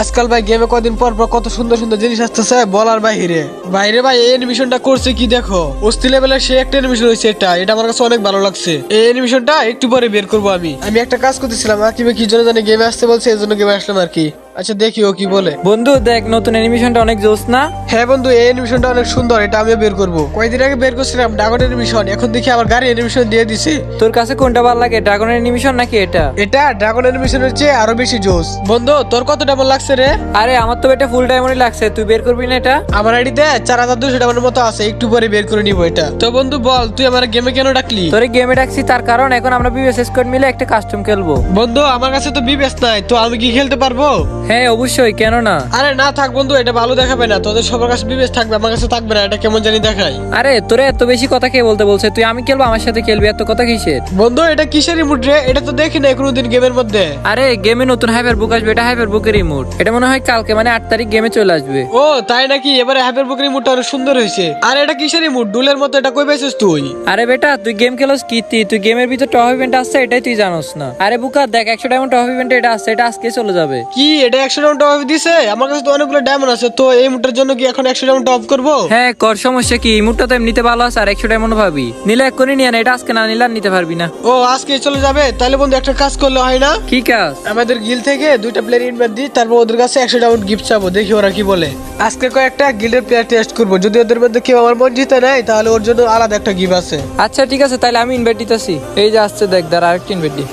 আজকাল ভাই গেমে কদিন পর পর কত সুন্দর সুন্দর জিনিস আসতেছে বলার বাইরে বাইরে ভাই এই অ্যানিমেশনটা করছে কি দেখো অস্থির লেভেলের সে একটা অ্যানিমেশন হয়েছে এটা আমার কাছে অনেক ভালো লাগছে। এই অ্যানিমেশনটা একটু পরে বের করবো আমি একটা কাজ করতেছিলাম আকিবে কি জন্য জানি গেমে আসতে বলছে এই জন্য গেমে আসলাম আর কি। আচ্ছা দেখি ও কি বলে। বন্ধু দেখ নতুন অ্যানিমেশনটা অনেক জোস না? হ্যাঁ বন্ধু এই অ্যানিমেশনটা অনেক সুন্দর, এটা আমিও বের করবো। কয়েকদিন আগে বের করছিলাম ড্রাগন অ্যানিমেশন, এখন দেখি আবার গাড়ি অ্যানিমেশন দিয়ে দিছে। তোর কাছে কোনটা ভালো লাগে, ড্রাগনের অ্যানিমেশন নাকি এটা? এটা ড্রাগন অ্যানিমেশনের চেয়ে আরো বেশি জোস। বন্ধু তোর কতটা ভালো লাগছে রে? আরে আমার তো এটা ফুল ডায়মন্ডই লাগছে, তুই বের করবি না এটা? আমার আইডিতে 4200 টাকার মতো আছে, একটু পরে বের করে নিব এটা। তো বন্ধু বল তুই আমার গেমে কেন ডাকলি? তোরে গেমে ডাকছি তার কারণ এখন আমরা বিবিএস স্কোয়াড মিলে একটা কাস্টম খেলবো। বন্ধু আমার কাছে তো বিবেস নাই, তো আমি কি খেলতে পারবো? হ্যাঁ অবশ্যই, কেন না? আরে না থাক বন্ধু, এটা ভালো দেখাবে না। তোদের সবার কাছে বিবেস থাকবে, আমার কাছে থাকবে না, এটা কেমন জানি দেখায়। আরে তোরে এত বেশি কথা কে বলতে বলছে? তুই আমি খেলবো আমার সাথে খেলবি, এত কথা কিসের? বন্ধু এটা কিসের রিমোট রে? এটা তো দেখি না কোনোদিন গেমের মধ্যে। আরে গেমে নতুন হাইপার বুক আসবে, এটা হাইপার বুকের রিমোট। এটা মনে হয় কালকে মানে 8 তারিখ গেমে চলে আসবে। ও তাই নাকি? এবারে হাইপার বুক রিমোটটা অনেক সুন্দর হয়েছে। আর এটা কিসের রিমোট? ডুলের মতো, এটা কই পাইছিস তুই? আরে বেটা তুই গেম খেলোস কি? তুই গেমের ভিতর টপ ইভেন্ট আসছে এটাই তুই জানোস না? আরে বুকা দেখ 100 ডায়মন্ড টপ ইভেন্ট এটা আসছে, এটা আজকে চলে যাবে। কি এটা 100 ডায়মন্ড টপ দিছে? আমার কাছে তো অনেকগুলো ডায়মন্ড আছে, তো এই মুটার জন্য কি এখন 100 ডায়মন্ড টপ করব? হ্যাঁ কর, সমস্যা কি? মুটটা তো এমনিতে ভালো আছে আর 100 ডায়মন্ড ভাবি নিলে এক্ষুনি নিয়ে না, এটা আজকে না নিলে আর নিতে পারবি না। ও আজকে চলে যাবে? তাহলে বন্ধু একটা কাজ করলে হয় না? কি কাজ? আমাদের গিল থেকে 2টা প্লেয়ার ইনভাইট দিই, তারপর ওদের কাছে 100 ডায়মন্ড গিফট চাবো, দেখি ওরা কি বলে। আজকে কয়েকটা গিল্ডের প্লেয়ার টেস্ট করবো, যদি ওদের মধ্যে কেউ আমার মন জিতে নেয় তাহলে ওর জন্য আলাদা একটা গিফট আছে। আচ্ছা ঠিক আছে, তাহলে আমি ইনভাইট দিতেছি। এই যে আসছে দেখ, দাঁড়া আরেকটা ইনভাইট দি।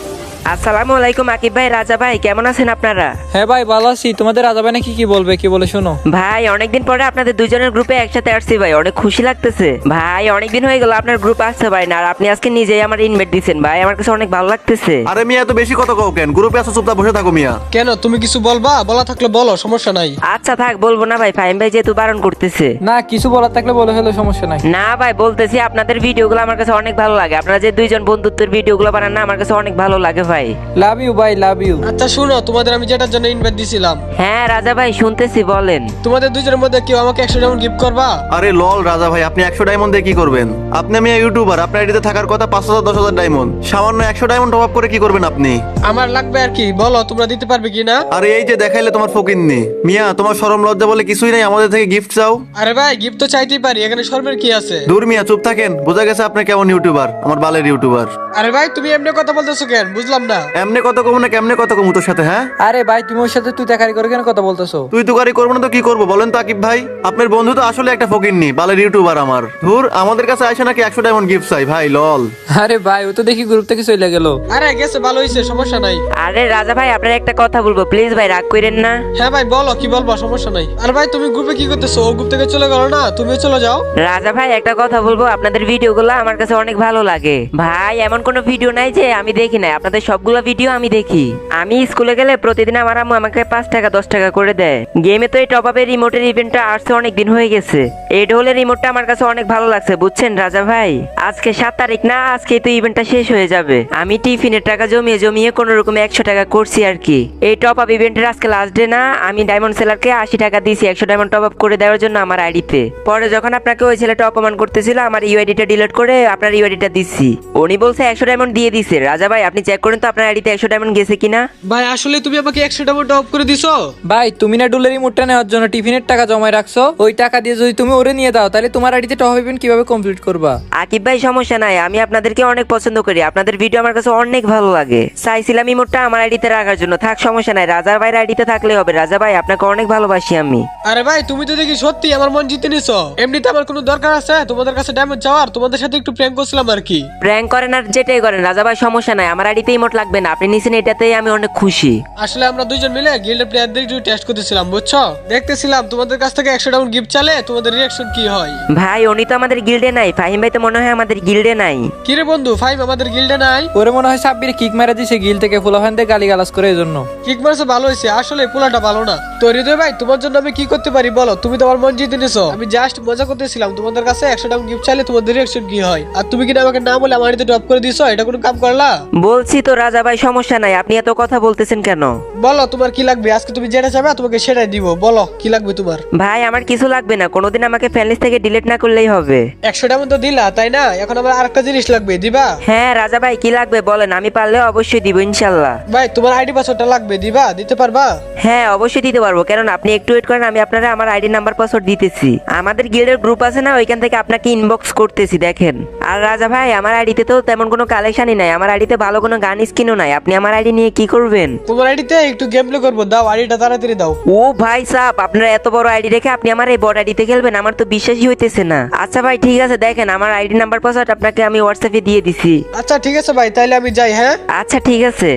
আসসালামু আলাইকুম আকিব ভাই, রাজা ভাই, কেমন আছেন আপনারা? হ্যাঁ ভাই ভালো আছি। তোমাদের রাজা ভাই নাকি কি বলবে, কি বলে শোনো। ভাই অনেকদিন পরে আপনাদের দুজনের গ্রুপে একসাথে আসছি ভাই, অনেক খুশি লাগতেছে ভাই। অনেকদিন হয়ে গেল আপনার গ্রুপ আসছে ভাই না, আর আপনি আজকে নিজেই আমার ইনভাইট দিয়েছেন ভাই, আমার কাছে অনেক ভালো লাগতেছে। আরে মিয়া এত বেশি কথা কও কেন? গ্রুপে আছো চুপচাপ বসে থাকো মিয়া। কেন তুমি কিছু বলবা? বলা থাকলে বলো, সমস্যা নাই। আচ্ছা থাক, বলবো না ভাই, ফাহিম ভাই যেহেতু বারণ করতেছে। না কিছু বলার থাকলে বলে ফেলো, সমস্যা নাই। না ভাই বলতেছি, আপনাদের ভিডিওগুলো আমার কাছে অনেক ভালো লাগে। আপনারা যে দুইজন বন্ধুত্বের ভিডিওগুলো বানান না, আমার কাছে অনেক ভালো লাগে ভাই। লাভ ইউ ভাই, লাভ ইউ। আচ্ছা শুনো, তোমাদের আমি যেটার জন্য ইনভাইট দিছিলাম। হ্যাঁ রাজা ভাই শুনতেছি, বলেন। তোমাদের দুজনের মধ্যে কেউ আমাকে 100 ডায়মন্ড গিফট করবা? আরে লল রাজা ভাই, আপনি 100 ডায়মন্ড দিয়ে কি করবেন? আপনি মিয়া ইউটিউবার, আপনার আইডিতে থাকার কথা 5000 10,000 ডায়মন্ড, সামান্য 100 ডায়মন্ড টপ আপ করে কি করবেন আপনি? আমার লাগবে আর কি, বলো তোমরা দিতে পারবে কিনা? আরে এই যে দেখাইলে তোমার ফকিন্নি মিয়া, তোমার শরম লজ্জা বলে কিছুই নাই, আমাদের থেকে গিফট চাও? আরে ভাই গিফট তো চাইতেই পারি, এখানে শর্মের কি আছে? দূর মিয়া চুপ থাকেন, বোঝা গেছে আপনি কেমন ইউটিউবার, আমার বালের ইউটিউবার। আরে ভাই তুমি এমনি কথা বলতেছো কেন, বুঝলাম না। এমনি কত কম না কেমনে কত কম তোর সাথে? হ্যাঁ আরে ভাই তুমি ওর সাথে তুই দেখারি করে কেন কথা বলতেছো? তুই তো গাড়ি করবো না তো কি করবো বলেন তো আকিব ভাই? আপনার বন্ধু তো আসলে একটা ফকিন্নি, বালের ইউটিউবার আমার। ধুর, আমাদের কাছে আসে নাকি 100 ডায়মন্ড গিফট চাই ভাই, লল। আরে ভাই ও তো দেখি গ্রুপ থেকে চলে গেল। আরে গেছে, ভালো হয়েছে, সমস্যা নাই। আরে রাজা ভাই আপনার একটা কথা বলবো, প্লিজ ভাই রাগ করেন না। হ্যাঁ ভাই বলো, কি বলবো, সমস্যা নাই। আর ভাই তুমি গ্রুপে কি করতেছো? ও গ্রুপ থেকে চলে গেল না, তুমিও চলে যাও। রাজা ভাই একটা কথা বলবো, আপনাদের ভিডিওগুলো আমার কাছে অনেক ভালো লাগে ভাই। এমন কোনো ভিডিও নাই যে আমি দেখি না, আপনাদের সবগুলো ভিডিও আমি দেখি। আমি স্কুলে গেলে প্রতিদিন আমার আম্মু আমাকে 5 টাকা 10 টাকা করে দেয়। গেমে তো এই টপ আপের রিমোটের ইভেন্টটা আসছে অনেক দিন হয়ে গেছে। এই ঢোলের রিমোটটা আমার কাছে অনেক ভালো লাগছে বুঝছেন রাজা ভাই। আজকে 7 তারিখ না, আজকে তো ইভেন্টটা শেষ হয়ে যাবে। আমি টিফিনের টাকা জমিয়ে জমিয়ে কোন রকম 100 টাকা করছি আর কি। এই টপ আপ ইভেন্টের আজকে লাস্ট ডে না, আমি ডায়মন্ড সেলারকে 80 টাকা দিয়েছি 100 ডায়মন্ড টপ আপ করে দেওয়ার জন্য আমার আইডিতে। পরে যখন আপনাকে ওই ছেলেটা অপমান করতেছিল, আমার ইউআইডিটা ডিলিট করে আপনার ইউআইডিটা দিচ্ছি। উনি বলছে 100 ডায়মন্ড দিয়ে দিছে। রাজা ভাই আপনি চেক করেন তো আপনার আইডিতে 100 ডায়মন্ড গেছে কিনা। ভাই আসলে তুমি আমাকে 100 ডায়মন্ড টপ করে দিছো? ভাই তুমি না ডুলের রিমোটটা নেওয়ার জন্য টিফিনের টাকা জমায় রাখছো, ওই টাকা দিয়ে যদি তুমি ওরে নিয়ে দাও তাহলে তোমার আইডিতে টপ ইভেন্ট কিভাবে কমপ্লিট করবা? আকিব ভাই সমস্যা নাই, আমি আপনাদেরকে অনেক পছন্দ করি, আপনাদের ভিডিও আমার কাছে অনেক ভালো লাগে। চাইছিলাম ইমোটটা আমার আইডিতে রাখার জন্য, থাক সমস্যা নাই, রাজা ভাইয়ের আইডিতে থাকলে হবে। রাজা ভাই আপনাকে অনেক ভালোবাসি আমি। আরে ভাই তুমি তো দেখি সত্যি আমার মন জিতে নিছো। এমনিতে আমার কোনো দরকার আছে তোমাদের কাছে ডায়মন্ড চাওয়ার? তোমাদের সাথে একটু প্র্যাঙ্ক করছিলাম আর কি। প্র্যাঙ্ক করেন আর যেটাই করেন রাজা ভাই সমস্যা নাই, আমার আইডিতে ইমোট লাগবে না, আপনি নিছেন এটাতেই আমি অনেক খুশি। আসলে আমরা দুইজন মিলে গিল্ডের প্লেয়ারদের একটু টেস্ট করতেছিলাম বুঝছো, দেখতেছিলাম তোমাদের কাছ থেকে 100 ডায়মন্ড গিফট চালে তোমাদের রিঅ্যাকশন কি হয়। ভাই উনি তো আমাদের গিল্ডে নাই, ফাহিম ভাই তো মনে হয় আমাদের গিল্ডে নাই। কি রে বন্ধু, ফাইভ আমাদের গিল্ডে নাই? ওরে মনে হয় সাব্বির কিক মেরে দিছে গিল থেকে, ফুলাফান দিয়ে গালি গালাজ করে এজন্য। কিক মারছে ভালো হয়েছে, আসলে পোলাটা ভালো না। তো হৃদয় ভাই তোমার জন্য আমি কি করতে পারি বলো? তুমি তো আমার মন জিতে নিছো। আমি জাস্ট মজা করতেছিলাম, তোমাদের কাছে 100 ডায়মন্ড গিফট চাইলে তোমাদের রিঅ্যাকশন কি হয়। আর তুমি কিনা আমাকে না বলে আমার আইডিতে ড্রপ করে দিছো, এটা কোনো কাম করলা? বলছি তো রাজা ভাই, সমস্যা নাই, আপনি এত কথা বলতেছেন কেন? বলো তোমার কি লাগবে, আজকে তুমি যেটা চাইবে তোমাকে সেটাই দিব, বলো কি লাগবে তোমার। ভাই আমার কিছু লাগবে না, কোনোদিন আমাকে ফ্যান লিস্ট থেকে ডিলিট না করলেই হবে। 100 ডায়মন্ড তো দিলা তাই না, এখন আমার আরেকটা জিনিস লাগবে, দিবা? হ্যাঁ রাজা ভাই, কি লাগবে বলেন, আমি পারলে অবশ্যই দিব ইনশাল্লাহ। ভাই তোমার আইডি পাসওয়ার্ডটা লাগবে, দিবা, দিতে পারবা? হ্যাঁ অবশ্যই দিতে পারবো, কেন না, আপনি একটু ওয়েট করেন, আমি আপনারা আমার আইডি নাম্বার পাসওয়ার্ড দিতেছি। আমাদের গিল্ডের গ্রুপ আছে না, ওইখান থেকে আপনাকে ইনবক্স করতেছি, দেখেন। আর রাজা ভাই, আমার আইডিতে তো তেমন কোনো কালেকশনই নাই, আমার আইডিতে ভালো কোনো গান স্কিনও নাই, আপনি আমার আইডি নিয়ে কি করবেন? তোমার আইডিতে একটু গেম প্লে করবো, দাও আইডিটা তাড়াতাড়ি দাও। ও ভাই সাপ, আপনারা এত বড় আইডি রেখে আপনি আমার এই বড় আইডিতে খেলবেন, আমার তো বিশ্বাসই হইতেছে না। আচ্ছা ভাই ঠিক আছে, দেখেন আমার আইডি নাম্বার পাসওয়ার্ড আপনাকে আমি হোয়াটসঅ্যাপে দিয়ে দিছি। আচ্ছা ঠিক আছে ভাই, তাইলে আমি যাই। হ্যাঁ আচ্ছা ঠিক আছে।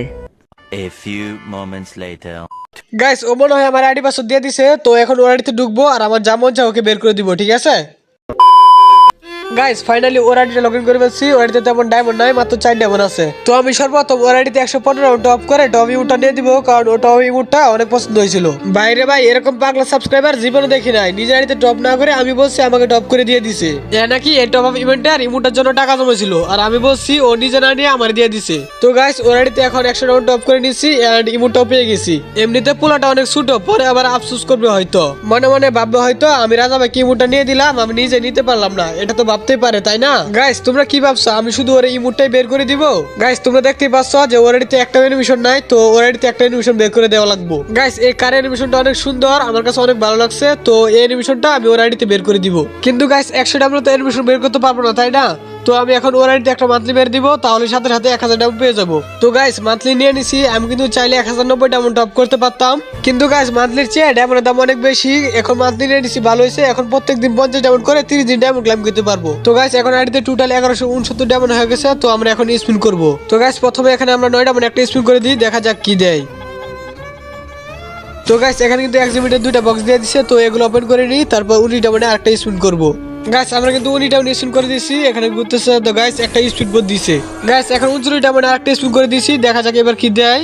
A few moments later. Guys, ও মনে হয় আমার আইডি পাসওয়ার্ড দিয়ে দিছে, তো এখন ওর আইডিতে ঢুকবো আর আমার যা মন চায় ওকে বের করে দিব, ঠিক আছে? গাইস ফাইনালি ওর আইডিতে লগ ইন করে ফেলছি। ওর আইডিতে তেমন ডায়মন্ড নাই, মাত্র 4 ডায়মন্ড আছে। তো আমি সর্বপ্রথম ওর আইডিতে 115 টপ করে টপ ইমোটটা নিয়ে দিব, কারণ ও টপ ইমোটটা অনেক পছন্দ হয়েছিল। বাইরে ভাই এরকম পাগলা সাবস্ক্রাইবার জীবনে দেখি নাই, নিজের আইডিতে টপ না করে আমি বলছি আমাকে টপ করে দিয়ে দিছে। এ নাকি এই টপ আপ ইভেন্টের ইমোটার জন্য টাকা জমেছিল, আর আমি বলছি ও নিজে না নিয়ে আমার দিয়ে দিছে। তো গাইস ওর আইডিতে এখন 100 ডায়মন্ড টপ করে নিছি এন্ড ইমোটটাও পেয়ে গেছি। এমনিতে পোলাটা অনেক ছোট, পরে আবার আফসোস করবে হয়তো, মনে মনে ভাববে হয়তো আমি রাজা ভাই কি ইমোটটা নিয়ে দিলাম, আমি নিজে নিতে পারলাম না, এটা তো ভাবতেই পারে তাই না? গাইস তোমরা কি ভাবছো আমি শুধু ওর ইমোটটাই বের করে দিব? গাইস তোমরা দেখতেই পাচ্ছ যে ওর আইডিতে একটা অ্যানিমেশন নাই, তো ওর আইডিতে একটা অ্যানিমেশন বের করে দেওয়া লাগবে। গাইস এই কার অ্যানিমেশনটা অনেক সুন্দর, আমার কাছে অনেক ভালো লাগছে, তো এই অ্যানিমেশনটা আমি ওর আইডিতে বের করে দিব। কিন্তু গাইস 100 ডায়মন্ড তো অ্যানিমেশন বের করতে পারবো না তাই না, তো আমি এখন ওর আইডিতে একটা মান্থলি বের দিব, তাহলে সাথে সাথে 1000 ডায়মন্ড পেয়ে যাবো। তো গাইস মান্থলি নিয়ে নিছি, আমি কিন্তু চাইলে 1090 ডায়মন্ড টপ করতে পারতাম, কিন্তু গাইস মান্থলির চেয়ে ডায়মন্ডের দাম অনেক বেশি। এখন মান্থলি নিয়ে নিছি, ভালো হয়েছে, এখন প্রত্যেকদিন 50 ডায়মন্ড করে 30 দিন ডায়মন্ড ক্লাইম করতে পারবো। তো গাইস এখন আইডিতে টোটাল 1169 ডায়মন্ড হয়ে গেছে, তো আমরা এখন স্পিন করব। তো গাইস প্রথমে এখানে আমরা 9 ডায়মন্ড একটা স্পিন করে দিই, দেখা যাক কি দেয়। তো গাইস এখানে কিন্তু এক্সিবিটের 2টা বক্স দিয়ে দিছে, তো এগুলো ওপেন করে নিই, তারপর 19 ডায়মন্ডে আরেকটা স্পিন করব। গাইস আমরা কিন্তু 19 ডায়মন্ড স্পিন করে দিয়েছি, এখানে ঘুরতেছে, তো গাইস একটা স্পিড বোর্ড দিছে। গাইস এখন 39 ডায়মন্ডে আরেকটা স্পিন করে দিয়েছি, দেখা যাক এবার কি দেয়।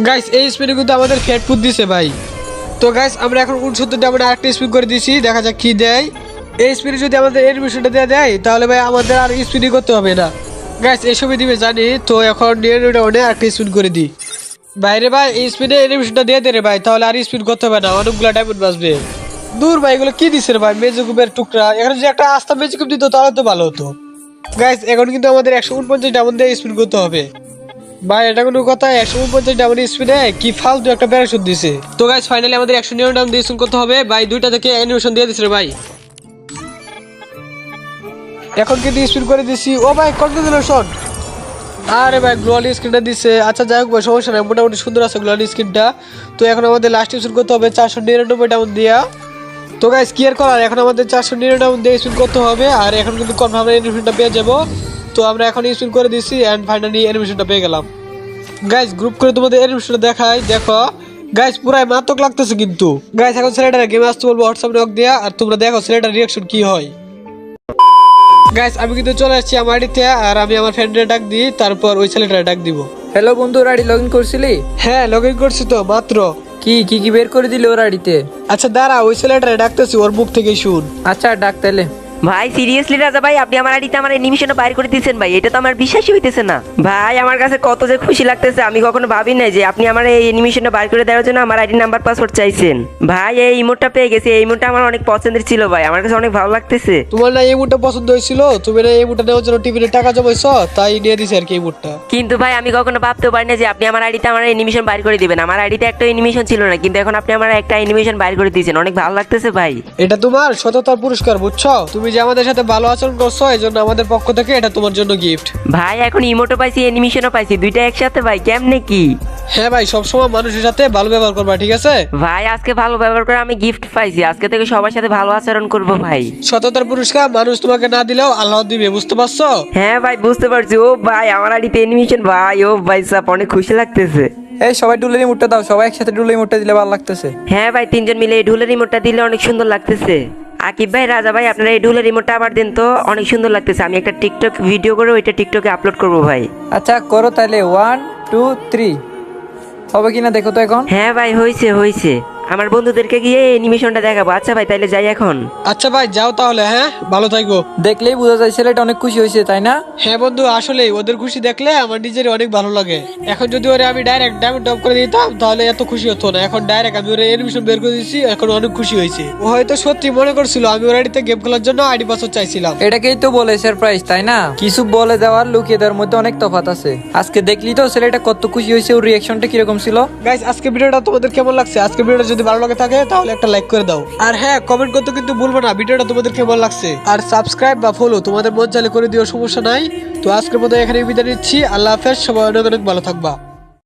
গাইস এই স্পিনে কিন্তু আমাদের ফ্যাট ফুড দিছে ভাই। তো গাইস আমরা এখন 69 ডায়মন্ডে আরেকটা স্পিন করে দিয়েছি, দেখা যাক কি দেয়। এই স্পিনে যদি আমাদের অ্যানিমেশনটা দেয় তাহলে ভাই আমাদের আর স্পিনই করতে হবে না। গাইস এসবই দিবে জানি, তো এখন 99 ডায়মন্ডে আরেকটা স্পিন করে দিই। বাইরে ভাই এই স্পিনে অ্যানিমেশনটা দিয়ে দে রে ভাই, তাহলে আর স্পিন করতে হবে না, অনেকগুলো ডায়মন্ড বাঁচবে। দূর ভাই এগুলো কি দিছে রে ভাই, মেজিকুবের টুকরা, এখানে যদি একটা আস্তা মেজিকুব দিত তাহলে তো ভালো হতো। গাইস এখন কিন্তু আমাদের 149 ডায়মন্ড দিয়ে স্পিন করতে হবে। ভাই এটা কোনো কথা, 149 ডায়মন্ড স্পিনে কি ফালতু একটা প্যারাশুট দিছে। তো গাইস ফাইনালি আমাদের 199 ডায়মন্ড দিয়ে স্পিন করতে হবে ভাই, 2টা থেকে অ্যানিমেশন দিয়ে দিছে রে ভাই। এখন কিন্তু স্পিন করে দিছি, ও ভাই কনগ্রাচুলেশন। আরে ভাই গ্লোয়ালি স্ক্রিনটা দিছে, আচ্ছা যাই হোক ভাই সমস্যা নাই, মোটামুটি সুন্দর আছে গ্লোয়ালি স্ক্রিনটা। তো এখন আমাদের লাস্ট স্পিন করতে হবে 499 ডায়মন্ড দিয়া। তো গাইস কি আর করার, এখন আমাদের 499 ডায়মন্ড দিয়ে স্পিন করতে হবে, আর এখন কিন্তু কনফার্ম অ্যানিমেশনটা পেয়ে যাবো। তো আমরা এখন স্পিন করে দিছি এন্ড ফাইনালি অ্যানিমেশনটা পেয়ে গেলাম। গাইস গ্রুপ করে তোমাদের অ্যানিমেশনটা দেখাই, দেখো গাইস পুরাই মারাত্মক লাগতেছে কিন্তু। গাইস এখন ছেলেটার গেমে আসতে বলবো হোয়াটসঅ্যাপ নক দিয়া, আর তোমরা দেখো ছেলেটার রিঅ্যাকশন কি হয়। গাইস আমি কিন্তু চলে আসছি আমার আইডিতে, আর আমি আমার ফ্রেন্ডের ডাক দিই, তারপর ওই ছেলেটার ডাক দিব। হ্যালো বন্ধু, ওর আইডি লগ ইন করছিলি? হ্যাঁ লগ ইন করছি তো মাত্র। কি কি কি বের করে দিলি ওর আইডিতে? আচ্ছা দাঁড়া, ওই ছেলেটারে ডাকতেছি, ওর মুখ থেকে শুন। আচ্ছা ডাক তাইলে। ভাই সিরিয়াসলি রাজা ভাই, আপনি আমার আইডিতে আমার অ্যানিমেশনটা বাইর করে দিয়েছেন ভাই, এটা তো আমার বিশ্বাসই হইতেছে না ভাই। আমার কাছে কত যে খুশি লাগতেছে, আমি কখনো ভাবি নাই যে আপনি আমার এই অ্যানিমেশনটা বাইর করে দেওয়ার জন্য আমার আইডি নাম্বার পাসওয়ার্ড চাইছেন ভাই। এই ইমোটটা পেয়ে গেছি, এই ইমোটটা আমার অনেক পছন্দের ছিল ভাই, আমার কাছে অনেক ভালো লাগতেছে। তোমার না এই মুডটা পছন্দ হয়েছিল, তুমি না এই মুডটা নেওয়ার জন্য টিভিতে টাকা জমাইছো, তাই নিয়ে দিছে আর কি এই মুডটা। কিন্তু ভাই আমি কখনো ভাবতেও পারি না যে আপনি আমার আইডিতে আমার অ্যানিমেশন বাইর করে দিবেন। আমার আইডিতে একটা অ্যানিমেশন ছিল না, কিন্তু এখন আপনি আমার একটা অ্যানিমেশন বাইর করে দিয়েছেন, অনেক ভালো লাগতেছে ভাই। এটা তোমার সততার পুরস্কার বুঝছো, তুমি যে আমাদের সাথে ভালো আচরণ করছো, এই জন্য আমাদের পক্ষ থেকে এটা তোমার জন্য গিফট। ভাই এখন ইমোটও পাইছি অ্যানিমেশনও পাইছি, দুইটা একসাথে ভাই, কেমনে কি? হ্যাঁ ভাই সবসময় মানুষের সাথে ভালো ব্যবহার করবা, ঠিক আছে ভাই? আজকে ভালো ব্যবহার করে আমি গিফট পাইছি, আজকে থেকে সবার সাথে ভালো আচরণ করব ভাই। সততার পুরস্কার মানুষ তোমাকে না দিলেও আল্লাহ দিবে, বুঝতে পারছো? হ্যাঁ ভাই বুঝতে পারছি। ও ভাই আমার আইডিতে অ্যানিমেশন ভাই, ও ভাই সাপ অনেক খুশি লাগতেছে। এই সবাই ডুলের রিমোটটা দাও, সবাই একসাথে ডুলের রিমোটটা দিলে ভালো লাগতেছে। হ্যাঁ ভাই 3জন মিলে এই ঢুলের রিমোটটা দিলে অনেক সুন্দর লাগতেছে। আকিব ভাই, রাজা ভাই, আপনারা এই ঢুলের রিমোটটা আবার দেন তো, অনেক সুন্দর লাগতেছে। আমি একটা টিকটক ভিডিও করে ওইটা টিকটকে আপলোড করব ভাই। আচ্ছা করো তাইলে, 1 2 3 হবে কিনা দেখো তো এখন। হ্যাঁ ভাই হইছে হইছে। আমার বন্ধুদেরকে গিয়ে অ্যানিমেশনটা দেখাবো। আচ্ছা ভাই তাইলে যাই এখন। আচ্ছা ভাই যাও তাহলে, হ্যাঁ ভালো থাকো। দেখলেই বোঝা যায় ছেলেটা অনেক খুশি হয়েছে, তাই না? হ্যাঁ বন্ধু, আসলে ওদের খুশি দেখলে আমার নিজের অনেক ভালো লাগে। এখন যদি ওরে আমি ডাইরেক্ট ডায়মন্ড টপ করে দিতাম তাহলে এত খুশি হতো না। এখন ডাইরেক্ট আমি ওরে এডমিশন বের করে দিয়েছি, এখন অনেক খুশি হয়েছে। ও হয়তো সত্যি মনে করছিল আমি ওর আইডিতে গেম খেলার জন্য আইডি পাসওয়ার্ড চাইছিলাম। এটাকেই তো বলে সারপ্রাইজ, তাই না? কিছু বলে দেওয়ার লুকিয়ে দেওয়ার মধ্যে অনেক তফাৎ আছে। আজকে দেখলি তো ছেলেটা কত খুশি হয়েছে, ওর রিয়াকশনটা কিরকম ছিল। গাইস আজকে ভিডিওটা তোমাদের কেমন লাগছে? আজকে ভিডিওটা যদি ভালো লাগে থাকে তাহলে একটা লাইক করে দাও। আর হ্যাঁ, কমেন্ট করতে কিন্তু ভুলবে না ভিডিওটা তোমাদের কেমন লাগছে। আর সাবস্ক্রাইব বা ফলো তোমাদের মন চাইলে করে দিও, সমস্যা নাই। তো আজকের মতো এখানে বিদায় নিচ্ছি। আল্লাহ হাফেজ, সবাই অনেক অনেক ভালো থাকবা।